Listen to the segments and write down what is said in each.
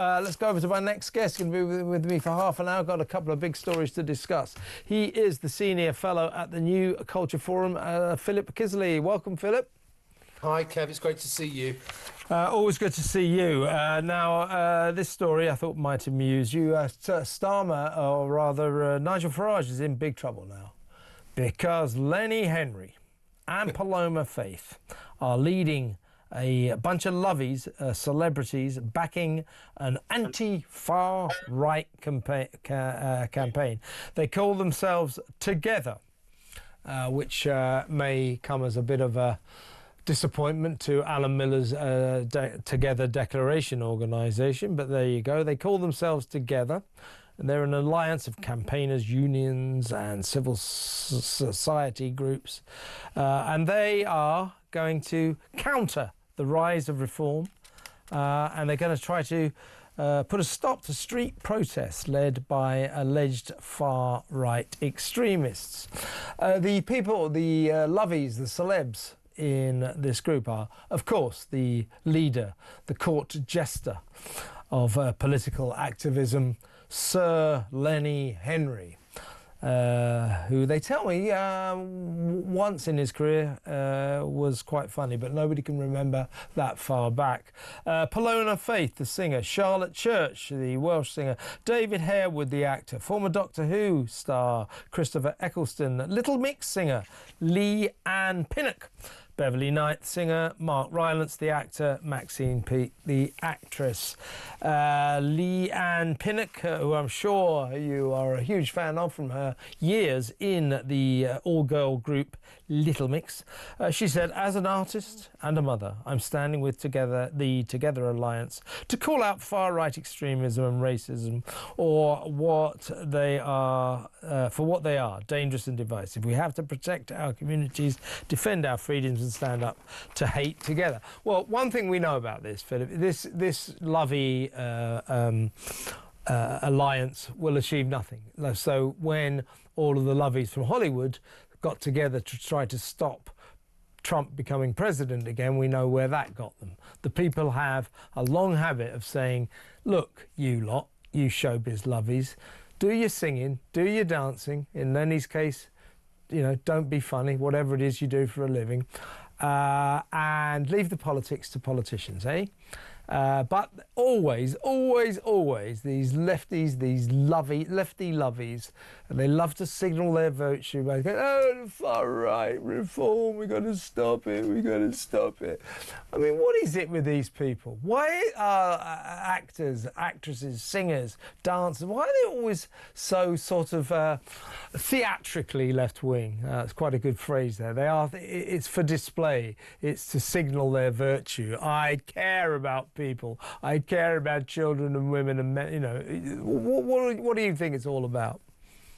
Let's go over to my next guest. He's going to be with me for half an hour. Got a couple of big stories to discuss. He is the Senior Fellow at the New Culture Forum, Philip Kiszely. Welcome, Philip. Hi, Kev. It's great to see you. Always good to see you. Now, this story I thought might amuse you. Starmer, or rather Nigel Farage, is in big trouble now because Lenny Henry and Paloma Faith are leading a bunch of lovies, celebrities, backing an anti-far right campaign. They call themselves Together, which may come as a bit of a disappointment to Alan Miller's Together Declaration organisation, but there you go. They call themselves Together, and they're an alliance of campaigners, unions and civil society groups, and they are going to counter the rise of reform, and they're going to try to put a stop to street protests led by alleged far-right extremists. The people, the lovies, the celebs in this group are, of course, the leader, the court jester of political activism, Sir Lenny Henry, who they tell me once in his career was quite funny, but nobody can remember that far back. Paloma Faith, the singer, Charlotte Church, the Welsh singer, David Harewood, the actor, former Doctor Who star Christopher Eccleston, Little Mix singer Lee Ann Pinnock, Beverly Knight singer, Mark Rylance the actor, Maxine Peake the actress. Lee Ann Pinnock, who I'm sure you are a huge fan of from her years in the all-girl group Little Mix. She said, as an artist and a mother, I'm standing with the Together Alliance to call out far-right extremism and racism, or what they are, for what they are, dangerous and divisive. We have to protect our communities, defend our freedoms and stand up to hate together. Well, one thing we know about this, Philip, this lovey alliance will achieve nothing. So when all of the lovies from Hollywood got together to try to stop Trump becoming president again, we know where that got them. The people have a long habit of saying, look, you lot, you showbiz lovies, do your singing, do your dancing. In Lenny's case, you know, don't be funny, whatever it is you do for a living, and leave the politics to politicians, eh? But always, these lefties, these lefty lovies, and they love to signal their virtue by going, oh, the far right reform, we've got to stop it, we've got to stop it. I mean, what is it with these people? Why are actors, actresses, singers, dancers, why are they always so sort of theatrically left-wing? It's quite a good phrase there. They are. It's for display. It's to signal their virtue. I care about people. I care about children and women and men. You know, what do you think it's all about?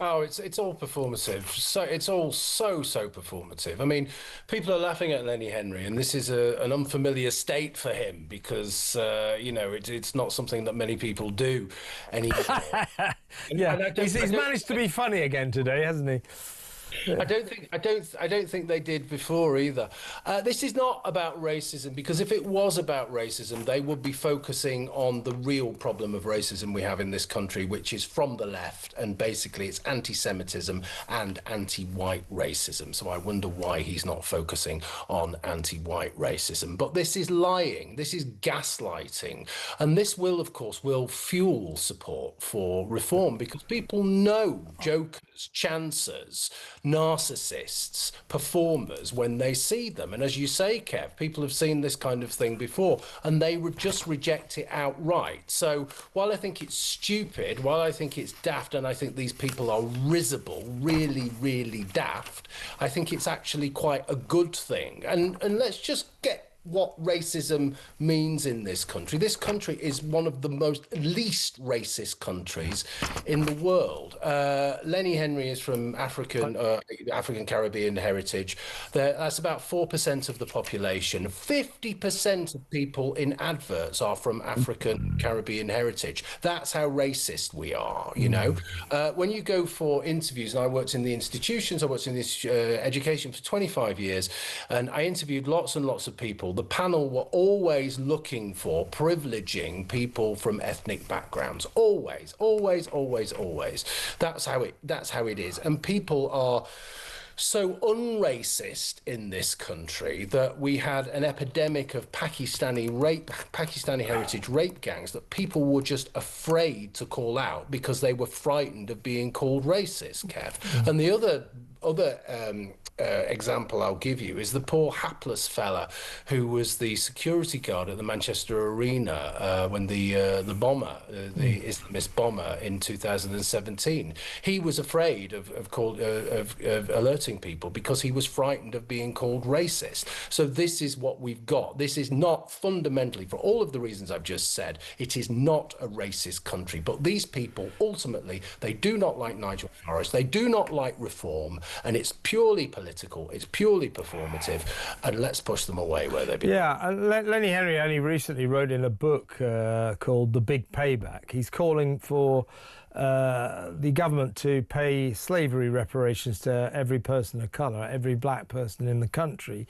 Oh, it's all performative. So it's all so performative. I mean, people are laughing at Lenny Henry, and this is an unfamiliar state for him because you know it's not something that many people do anymore. Yeah, he's managed to be funny again today, hasn't he? I don't think they did before either. This is not about racism, because if it was about racism, they would be focusing on the real problem of racism we have in this country, which is from the left, and basically it's anti-Semitism and anti-white racism. So I wonder why he's not focusing on anti-white racism. But this is lying, this is gaslighting, and this will, of course, fuel support for reform, because people know jokers, chancers, narcissists, performers when they see them. And as you say, Kev, people have seen this kind of thing before and they would just reject it outright. So while I think it's stupid, while I think it's daft, and I think these people are risible, really daft, I think it's actually quite a good thing. And let's just get what racism means in this country. This country is one of the least racist countries in the world. Lenny Henry is from African Caribbean heritage. That's about 4% of the population. 50% of people in adverts are from African Caribbean heritage. That's how racist we are, you know. When you go for interviews, and I worked in the institutions, I worked in this education for 25 years, and I interviewed lots and lots of people. the panel were always looking for privileging people from ethnic backgrounds. Always, always, always, always. That's how it is. And people are so unracist in this country that we had an epidemic of Pakistani heritage rape gangs that people were just afraid to call out because they were frightened of being called racist, Kev. And the other example I'll give you is the poor hapless fella who was the security guard at the Manchester Arena when the bomber, the Islamist bomber in 2017. He was afraid of alerting people because he was frightened of being called racist. So this is what we've got. This is not fundamentally, for all of the reasons I've just said, it is not a racist country. But these people, ultimately, they do not like Nigel Farage. They do not like reform. And it's purely political, it's purely performative, and let's push them away where they belong. Yeah, and Lenny Henry only recently wrote in a book called The Big Payback. He's calling for the government to pay slavery reparations to every person of colour, every black person in the country,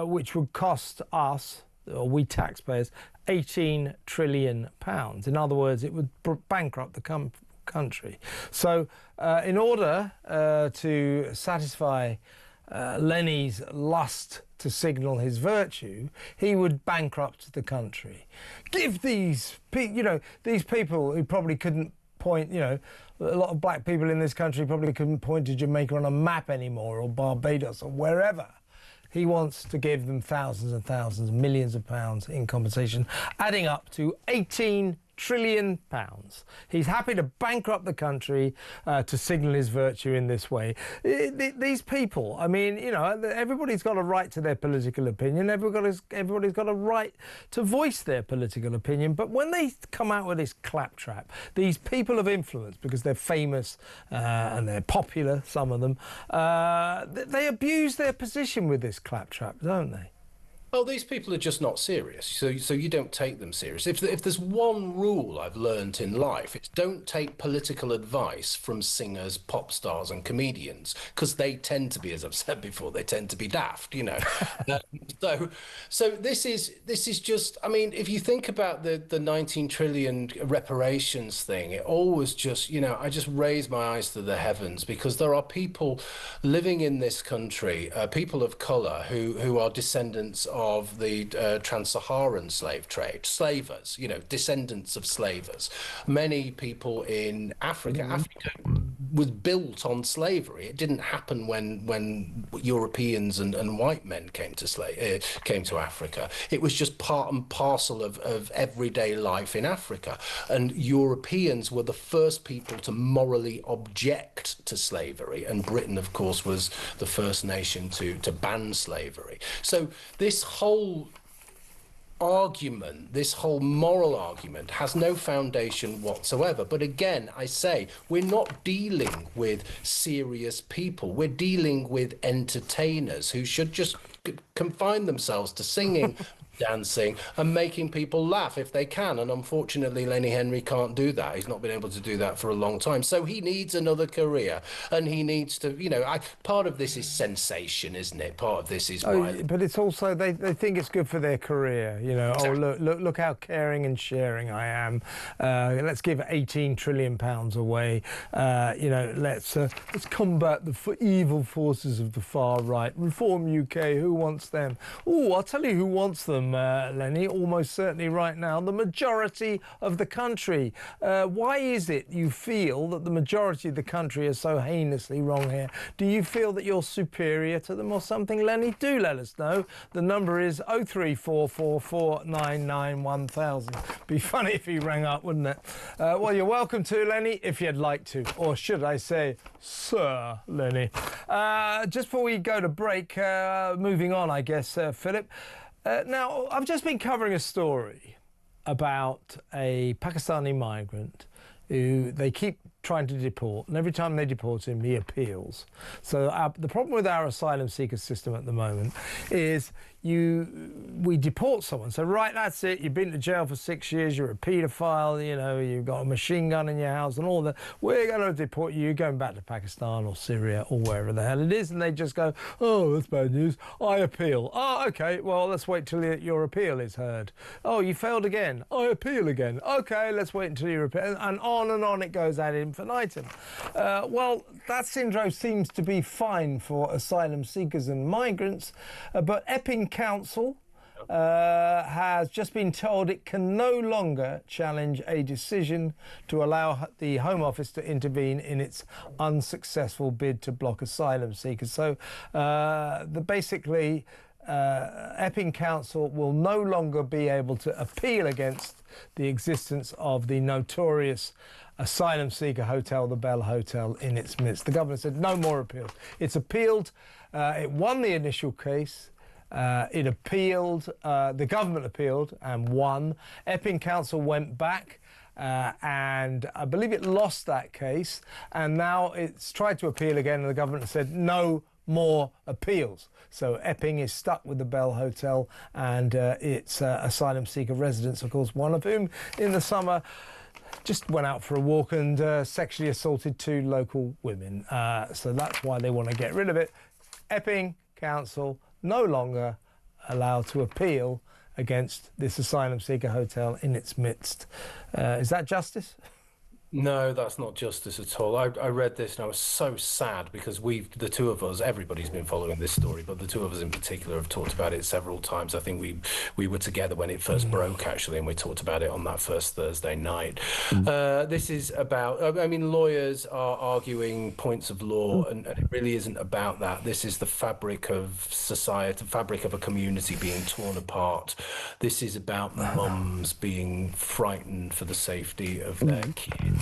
which would cost us, or we taxpayers, £18 trillion. In other words, it would bankrupt the country. So in order to satisfy Lenny's lust to signal his virtue, he would bankrupt the country. Give these people who probably couldn't point, a lot of black people in this country probably couldn't point to Jamaica on a map anymore, or Barbados, or wherever. He wants to give them thousands and thousands, millions of pounds in compensation, adding up to £18 trillion. He's happy to bankrupt the country to signal his virtue in this way. These people, I mean, everybody's got a right to their political opinion. Everybody's got a right to voice their political opinion. But when they come out with this claptrap, these people of influence, because they're famous and they're popular, some of them, they abuse their position with this claptrap, don't they? Oh, these people are just not serious, so you don't take them serious. If there's one rule I've learned in life, it's don't take political advice from singers, pop stars and comedians, because they tend to be, as I've said before, they tend to be daft, So this is just, I mean, if you think about the 19 trillion reparations thing, it always just, I just raise my eyes to the heavens, because there are people living in this country, people of colour who are descendants of the trans-Saharan slave trade, slavers, descendants of slavers. Many people in Africa was built on slavery. It didn't happen when Europeans and white men came to Africa. It was just part and parcel of everyday life in Africa. And Europeans were the first people to morally object to slavery. And Britain, of course, was the first nation to ban slavery. So this whole argument, this whole moral argument, has no foundation whatsoever. But again, I say, we're not dealing with serious people. We're dealing with entertainers who should just confine themselves to singing, dancing and making people laugh if they can. And unfortunately, Lenny Henry can't do that. He's not been able to do that for a long time. So he needs another career, and he needs to, part of this is sensation, isn't it? Part of this is but it's also they think it's good for their career. Exactly. Look how caring and sharing I am. Let's give £18 trillion away. Let's combat the evil forces of the far right. Reform UK. Who wants them? Oh, I'll tell you who wants them. Lenny, almost certainly right now, the majority of the country. Why is it you feel that the majority of the country is so heinously wrong here? Do you feel that you're superior to them or something, Lenny? Do let us know. The number is 03444991000. Be funny if he rang up, wouldn't it? Well, you're welcome to, Lenny, if you'd like to. Or should I say, Sir Lenny. Just before we go to break, moving on, I guess, Philip. Now, I've just been covering a story about a Pakistani migrant who they keep trying to deport, and every time they deport him, he appeals. So the problem with our asylum seeker system at the moment is we deport someone. So right, that's it. You've been to jail for 6 years. You're a paedophile. You know, you've got a machine gun in your house and all that. We're going to deport you. You're going back to Pakistan or Syria or wherever the hell it is. And they just go, oh, that's bad news. I appeal. Oh, okay. Well, let's wait till your appeal is heard. Oh, you failed again. I appeal again. Okay, let's wait until you appeal. And on it goes ad infinitum. Well, that syndrome seems to be fine for asylum seekers and migrants, but Epping Council has just been told it can no longer challenge a decision to allow the Home Office to intervene in its unsuccessful bid to block asylum seekers. So basically, Epping Council will no longer be able to appeal against the existence of the notorious asylum seeker hotel, the Bell Hotel, in its midst. The government said no more appeals. It's appealed. It won the initial case. It appealed. The government appealed and won. Epping Council went back. And I believe it lost that case. And now it's tried to appeal again. And the government said no more appeals. So Epping is stuck with the Bell Hotel and its asylum seeker residents, of course, one of whom in the summer just went out for a walk and sexually assaulted 2 local women. So that's why they want to get rid of it. Epping Council no longer allowed to appeal against this asylum seeker hotel in its midst. Is that justice? No, that's not justice at all. I read this and I was so sad because the two of us, everybody's been following this story, but the two of us in particular have talked about it several times. I think we were together when it first broke, actually, and we talked about it on that first Thursday night. This is about, I mean, lawyers are arguing points of law, and it really isn't about that. This is the fabric of society, the fabric of a community being torn apart. This is about mums being frightened for the safety of their kids.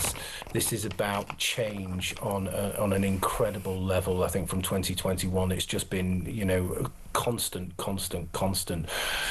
This is about change on an incredible level. I think from 2021, it's just been, you know, constant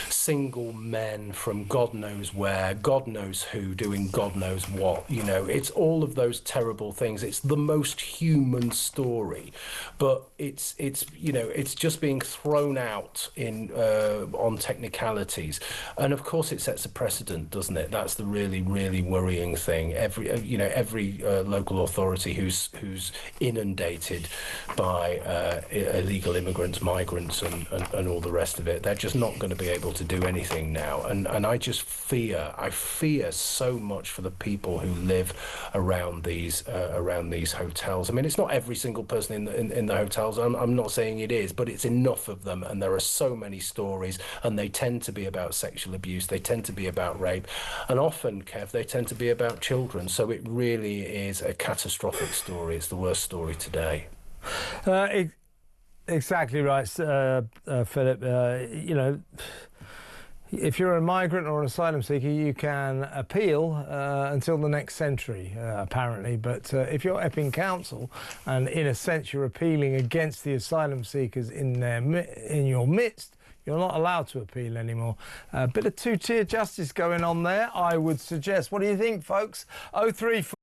single men from God knows where, God knows who, doing God knows what. You know, it's all of those terrible things. It's the most human story, but it's you know, it's just being thrown out in on technicalities, and of course it sets a precedent, doesn't it? That's the really worrying thing. Every local authority who's inundated by illegal immigrants, migrants, and all the rest of it, they're just not going to be able to do anything now. And I just fear so much for the people who live around these hotels. I mean, it's not every single person in the hotels. I'm not saying it is, but it's enough of them, and there are so many stories, and they tend to be about sexual abuse. They tend to be about rape, and often, Kev, they tend to be about children. So it really is a catastrophic story. It's the worst story today. Exactly right, Philip. You know, if you're a migrant or an asylum seeker, you can appeal until the next century, apparently. But if you're Epping Council, and in a sense you're appealing against the asylum seekers in your midst, you're not allowed to appeal anymore. A bit of two-tier justice going on there, I would suggest. What do you think, folks? 034